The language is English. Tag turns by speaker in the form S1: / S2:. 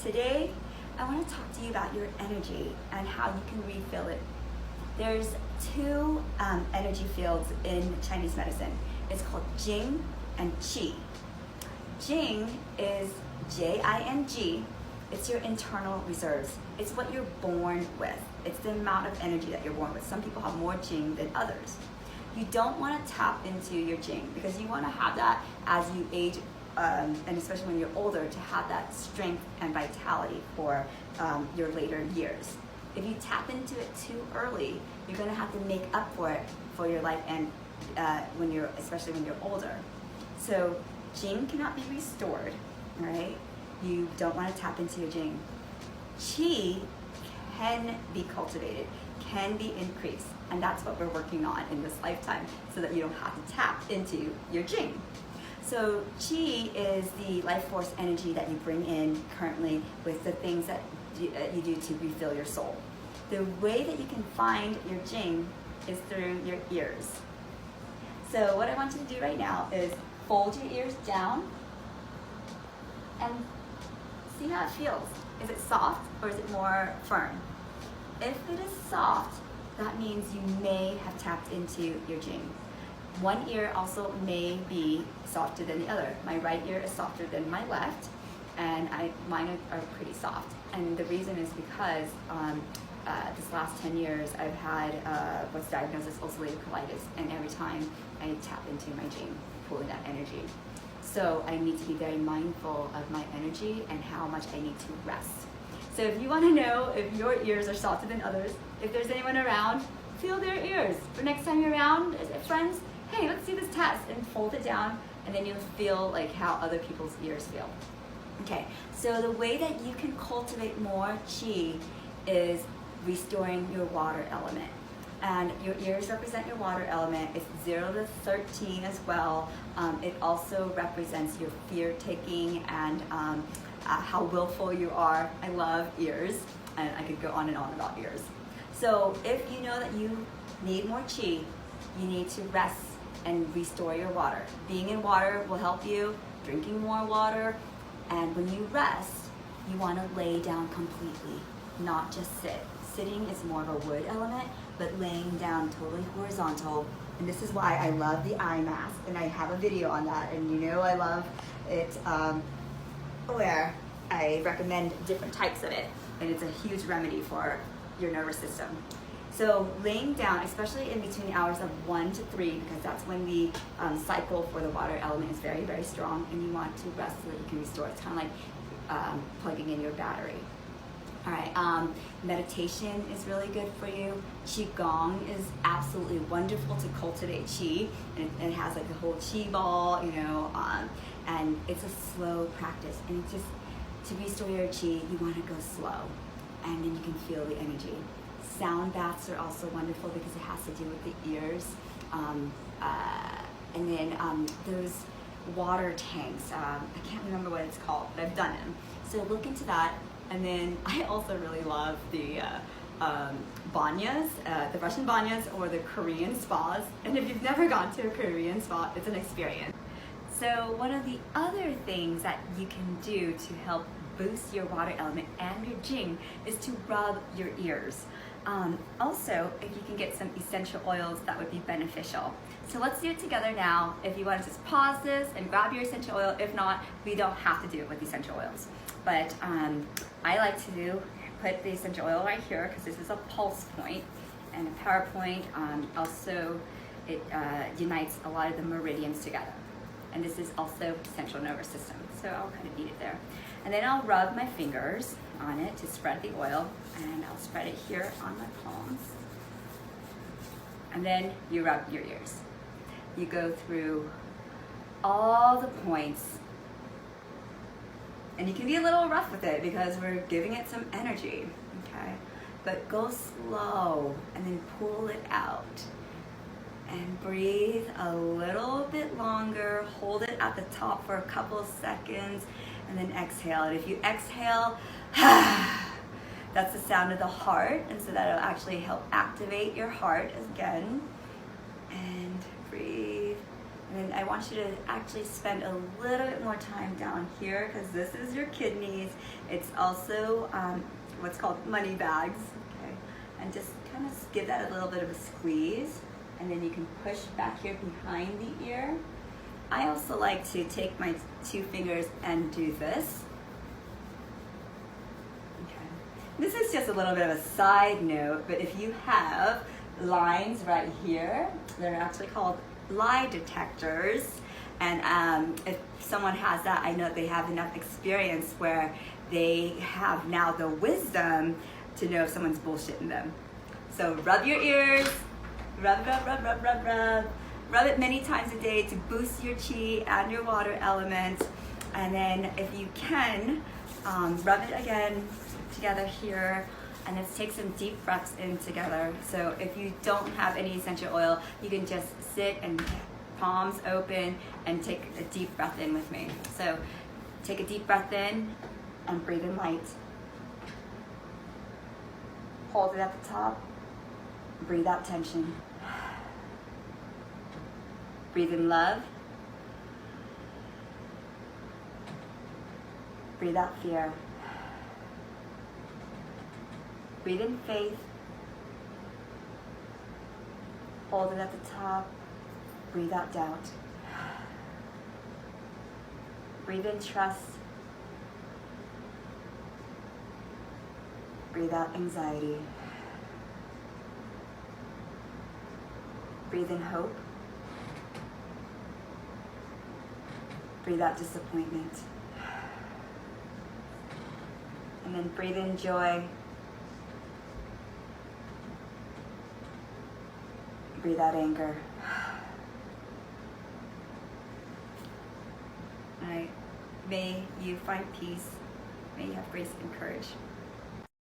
S1: Today, I want to talk to you about your energy and how you can refill it. There's two energy fields in Chinese medicine. It's called Jing and Qi. Jing is J-I-N-G. It's your internal reserves. It's what you're born with. It's the amount of energy that you're born with. Some people have more Jing than others. You don't want to tap into your Jing because you want to have that as you age, and especially when you're older, to have that strength and vitality for your later years. If you tap into it too early, you're going to have to make up for it for your life, and especially when you're older. So Jing cannot be restored, right? You don't want to tap into your Jing. Qi can be cultivated, can be increased, and that's what we're working on in this lifetime, so that you don't have to tap into your Jing. So Qi is the life force energy that you bring in currently with the things that you do to refill your soul. The way that you can find your Jing is through your ears. So what I want you to do right now is fold your ears down and see how it feels. Is it soft or is it more firm? If it is soft, that means you may have tapped into your Jing. One ear also may be softer than the other. My right ear is softer than my left, and mine are pretty soft. And the reason is because this last 10 years I've had what's diagnosed as ulcerative colitis, and every time I tap into my Jing, pulling that energy. So I need to be very mindful of my energy and how much I need to rest. So if you want to know if your ears are softer than others, if there's anyone around, feel their ears. For next time you're around, friends, hey, let's do this test, and fold it down, and then you'll feel like how other people's ears feel. Okay, so the way that you can cultivate more Qi is restoring your water element. And your ears represent your water element. It's 0 to 13 as well. It also represents your fear-taking and how willful you are. I love ears, and I could go on and on about ears. So if you know that you need more Qi, you need to rest and restore your water. Being in water will help you, drinking more water, and when you rest, you want to lay down completely, not just sit. Sitting is more of a wood element, but laying down totally horizontal. And this is why I love the eye mask, and I have a video on that, and you know I love it, where I recommend different types of it, and it's a huge remedy for your nervous system. So laying down, especially in between the hours of 1 to 3, because that's when the cycle for the water element is very, very strong, and you want to rest so that you can restore. It's kind of like plugging in your battery. All right, meditation is really good for you. Qigong is absolutely wonderful to cultivate Qi, and it has like the whole Qi ball, and it's a slow practice. And it's just, to restore your Qi, you want to go slow, and then you can feel the energy. Sound baths are also wonderful because it has to do with the ears. And then those water tanks, I can't remember what it's called, but I've done them. So look into that. And then I also really love the banyas, the Russian banyas or the Korean spas. And if you've never gone to a Korean spa, it's an experience. So one of the other things that you can do to help boost your water element and your Jing is to rub your ears. Also, if you can get some essential oils, that would be beneficial. So let's do it together now. If you want to just pause this and grab your essential oil. If not, we don't have to do it with essential oils. But I like to put the essential oil right here because this is a pulse point and a power point. Also, it unites a lot of the meridians together. And this is also central nervous system. So I'll kind of need it there. And then I'll rub my fingers on it to spread the oil, and I'll spread it here on my palms. And then you rub your ears. You go through all the points, and you can be a little rough with it because we're giving it some energy, okay? But go slow and then pull it out. And breathe a little bit longer. Hold it at the top for a couple of seconds, and then exhale. And if you exhale, that's the sound of the heart, and so that'll actually help activate your heart again. And breathe. And then I want you to actually spend a little bit more time down here because this is your kidneys. It's also what's called money bags. Okay, and just kind of give that a little bit of a squeeze, and then you can push back here behind the ear. I also like to take my 2 fingers and do this. Okay. This is just a little bit of a side note, but if you have lines right here, they're actually called lie detectors, and if someone has that, I know they have enough experience where they have now the wisdom to know if someone's bullshitting them. So rub your ears, rub, rub, rub, rub, rub, rub. Rub it many times a day to boost your chi and your water element. And then if you can, rub it again together here. And let's take some deep breaths in together. So if you don't have any essential oil, you can just sit and palms open and take a deep breath in with me. So take a deep breath in and breathe in light. Hold it at the top. Breathe out tension. Breathe in love. Breathe out fear. Breathe in faith. Hold it at the top. Breathe out doubt. Breathe in trust. Breathe out anxiety. Breathe in hope. Breathe out disappointment. And then breathe in joy. Breathe out anger. All right. May you find peace. May you have grace and courage.